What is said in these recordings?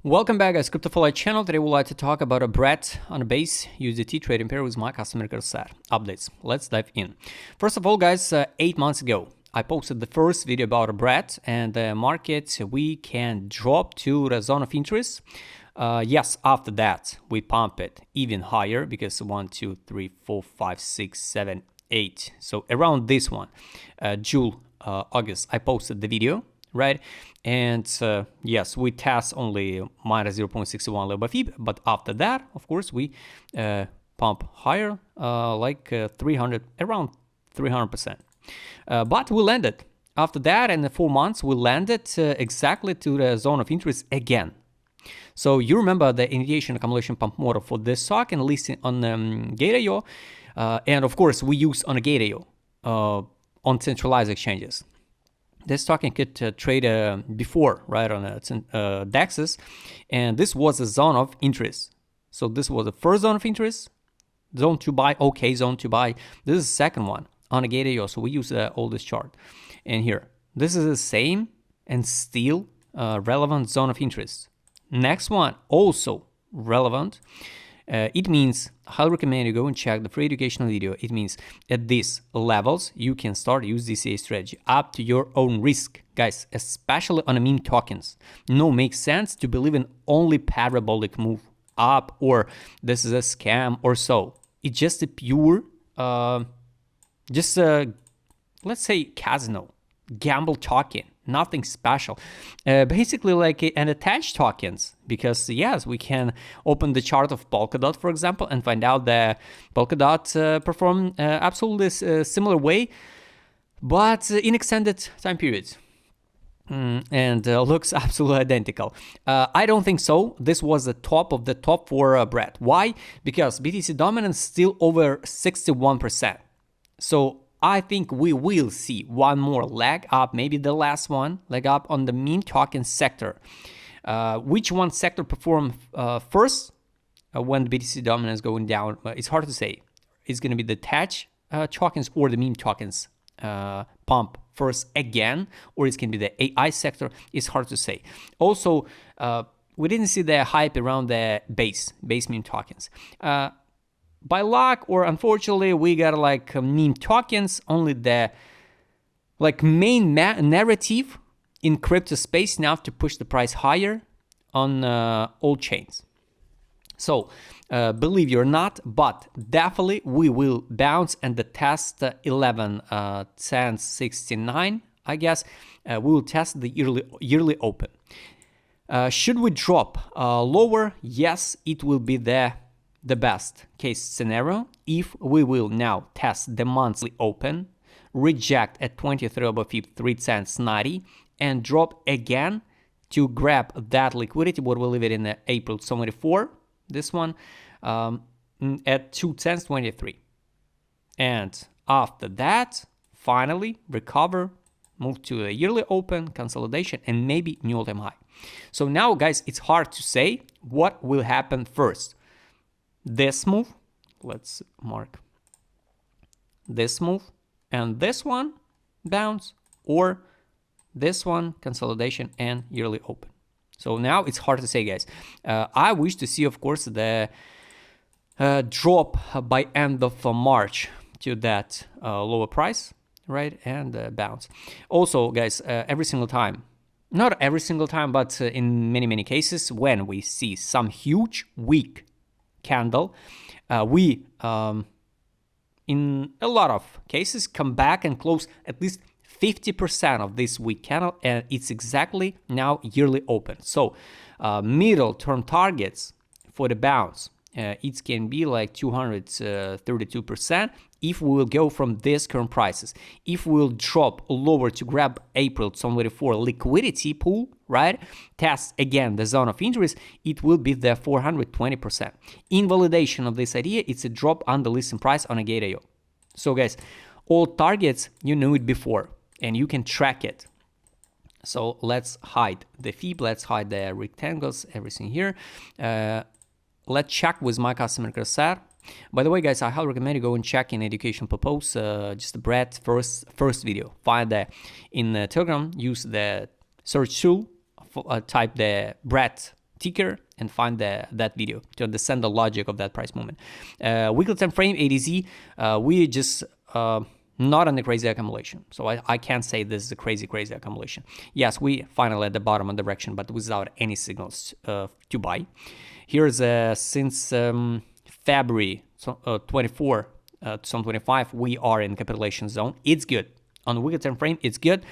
Welcome back guys, CryptoFollow channel. Today we'd like to talk about a BRET on a base USDT trading pair with my customer set updates. Let's dive in. First of all guys, 8 months ago I posted the first video about a BRET and the market we can drop to the zone of interest. Yes, after that we pump it even higher because 1, 2, 3, 4, 5, 6, 7, 8. So around this one, August, I posted the video, right? And yes, we test only minus 0.61 level by fib, but after that, of course, we pump higher, like 300, around 300%. But we landed. After that, in the 4 months, we landed exactly to the zone of interest again. So you remember the initiation accumulation pump model for this stock and listing on Gate.io, and of course, we use on a Gate.io on centralized exchanges. This token could trade before, right, on DEXs, and this was a zone of interest. So this was the first zone of interest, zone to buy, okay, zone to buy. This is the second one on a Gate.io, so we use all this chart. And here, this is the same and still relevant zone of interest. Next one, also relevant. It means, I highly recommend you go and check the free educational video. It means at these levels, you can start use DCA strategy up to your own risk. Guys, especially on meme tokens. No, makes sense to believe in only parabolic move up or this is a scam or so. It's just a pure, let's say casino, gamble token. Nothing special, basically like an attached tokens, because yes, we can open the chart of Polkadot, for example, and find out that Polkadot perform absolutely similar way, but in extended time periods. And looks absolutely identical. I don't think so. This was the top of the top for BRET. Why? Because BTC dominance still over 61%. So I think we will see one more leg up, maybe the last one, leg up on the meme token sector. Which one sector perform first when the BTC dominance is going down? It's hard to say. It's going to be the attached tokens or the meme tokens pump first again, or it's going to be the AI sector. It's hard to say. Also, we didn't see the hype around the base meme tokens. By luck or unfortunately, we got like meme tokens, only the like main narrative in crypto space now to push the price higher on all chains. So believe it or not, but definitely we will bounce and the test 11.1069, I guess. We will test the yearly open. Should we drop lower? Yes, it will be the best case scenario if we will now test the monthly open, reject at 23 over 3 cents 90 and drop again to grab that liquidity, what we'll leave it in April 24, this one, at 2 cents 23. And after that, finally recover, move to a yearly open, consolidation, and maybe new all-time high. So now guys, it's hard to say what will happen first. This move, let's mark this move, and this one bounce, or this one consolidation and yearly open. So now it's hard to say, guys. I wish to see, of course, the drop by end of March to that lower price, right, and bounce. Also, guys, every single time, not every single time, but in many cases, when we see some huge weak candle, we in a lot of cases come back and close at least 50% of this weak candle, and it's exactly now yearly open. So middle term targets for the bounce, it can be like 232% if we will go from this current prices. If we will drop lower to grab April 24 liquidity pool, right, test again the zone of interest, it will be the 420%. In validation of this idea, it's a drop on the listing price on a Gate.io. So guys, all targets, you knew it before and you can track it. So let's hide the fib, let's hide the rectangles, everything here. Let's check with my customer set. By the way, guys, I highly recommend you go and check in education purpose, just the BRET first video. Find that in Telegram, use the search tool, type the BRET ticker and find that video to understand the logic of that price movement. Weekly time frame, ADZ, we just not on the crazy accumulation. So I can't say this is a crazy accumulation. Yes, we finally at the bottom of direction, but without any signals to buy. Here's since February 24, 2025, we are in capitulation zone. It's good. On the weekly time frame, it's good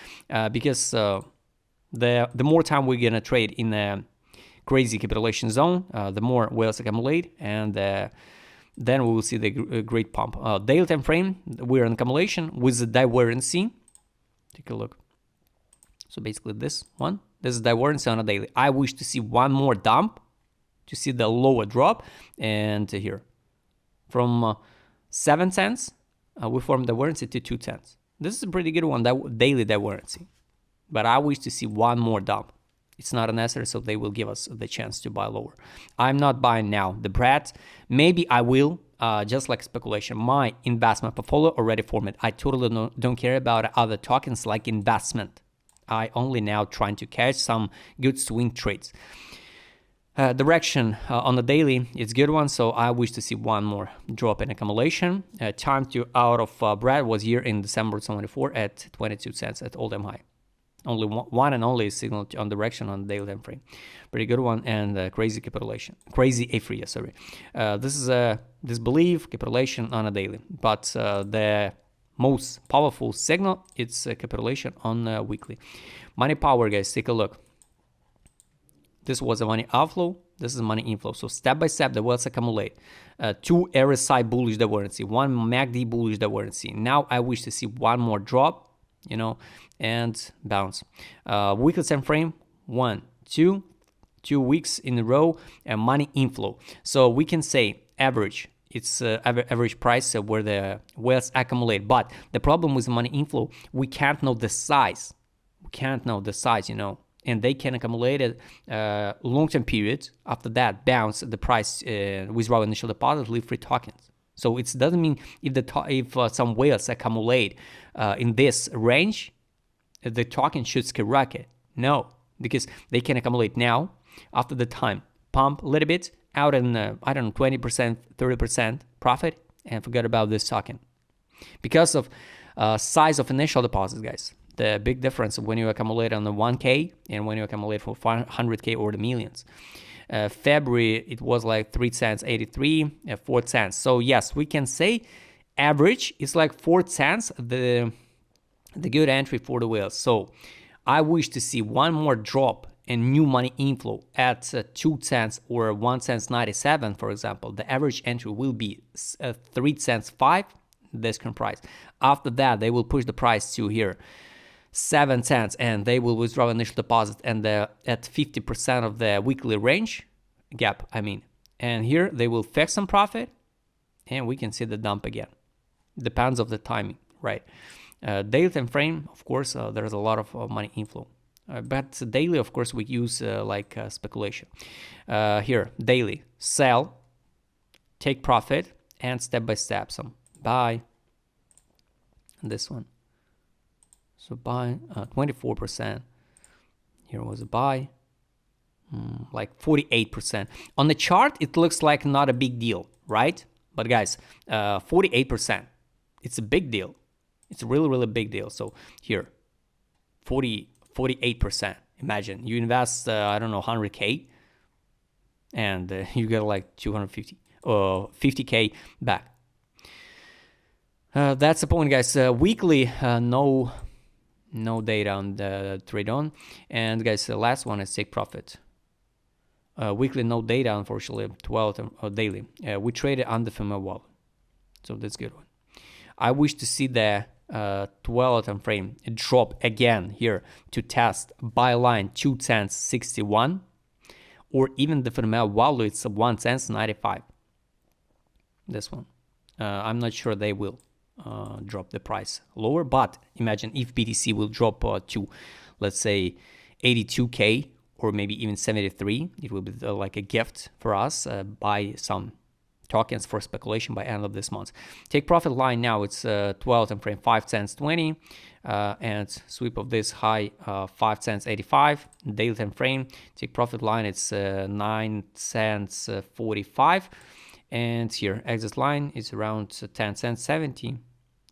because the more time we're gonna trade in a crazy capitulation zone, the more whales accumulate, and then we will see the great pump. Daily time frame, we're in accumulation with the divergency. Take a look. So basically this one, this is divergency on a daily. I wish to see one more dump to see the lower drop, and here from 7 cents we form divergency to 2 cents. This is a pretty good one, that daily divergency, but I wish to see one more dump. It's not necessary, so they will give us the chance to buy lower. I'm not buying now the BRAT. Maybe I will, just like speculation. My investment portfolio already formed. I totally don't care about other tokens like investment. I only now trying to catch some good swing trades. Direction on the daily, it's good one, so I wish to see one more drop in accumulation. Time to out of BRAT was here in December 24 at 22 cents at all-time high. Only one and only signal on direction on the daily time frame. Pretty good one, and crazy capitulation. Crazy apheria, sorry. This is a disbelief capitulation on a daily, but the most powerful signal, it's capitulation on weekly. Money power, guys, take a look. This was a money outflow, this is money inflow. So step by step, the whales accumulate. 2 RSI bullish divergency, 1 MACD bullish divergency. Now I wish to see one more drop, and bounce. Weekly time frame, 2 weeks in a row, and money inflow. So we can say average. It's average price where the whales accumulate. But the problem with the money inflow, we can't know the size. And they can accumulate it long-term periods. After that, bounce the price, withdraw initial deposit, leave free tokens. So it doesn't mean if some whales accumulate in this range, the token should skyrocket. No, because they can accumulate now. After the time, pump a little bit out in 20%, 30% profit, and forget about this token. Because of size of initial deposits, guys. The big difference when you accumulate on the 1K and when you accumulate for 500K or the millions. February, it was like 3 cents, 83, 4 cents. So yes, we can say average is like 4 cents, the good entry for the whales. So I wish to see one more drop in new money inflow at 2 cents or 1 cents 97, for example. The average entry will be 3 cents 5, this current price. After that, they will push the price to here 7 cents, and they will withdraw initial deposit and at 50% of the weekly range gap, and here they will fix some profit, and we can see the dump again. Depends of the timing, right? Daily time frame, of course, there's a lot of money inflow, but daily, of course, we use speculation. Here, daily, sell, take profit, and step by step some buy. This one. So buy 24%. Here was a buy, like 48%. On the chart, it looks like not a big deal, right? But guys, 48%, it's a big deal. It's a really, really big deal. So here, 48%. Imagine you invest, 100K, and you get like 250 or 50K back. That's the point, guys. Weekly, no data on the trade on, and guys, the last one is take profit. Weekly, no data, unfortunately. 12 daily. We traded under female wall, so that's a good one. I wish to see the 12 time frame drop again here to test buy line 2 cents 61, or even the female wall, it's 1 cents 95. This one, I'm not sure they will drop the price lower, but imagine if BTC will drop to, let's say, 82K or maybe even 73, it will be like a gift for us. Buy some tokens for speculation by end of this month. Take profit line now, it's 12 time frame 5 cents 20, and sweep of this high 5 cents 85. Daily time frame, take profit line, it's 9 cents 45, and here exit line is around 10 cents 70,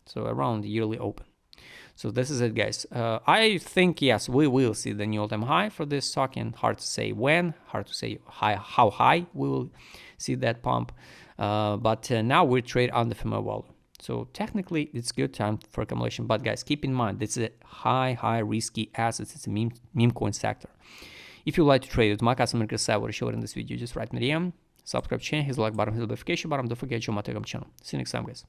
so around the yearly open. So this is it, guys. I think, yes, we will see the new all-time high for this token. Hard to say when, hard to say how high we will see that pump. But now we trade on the FMO value. So technically, it's good time for accumulation. But guys, keep in mind, this is a high risky assets. It's a meme coin sector. If you like to trade with my customer Krasai, what I showed in this video, just write me DM, subscribe channel, hit the like button, hit the notification button. Don't forget to join my Telegram channel. See you next time, guys.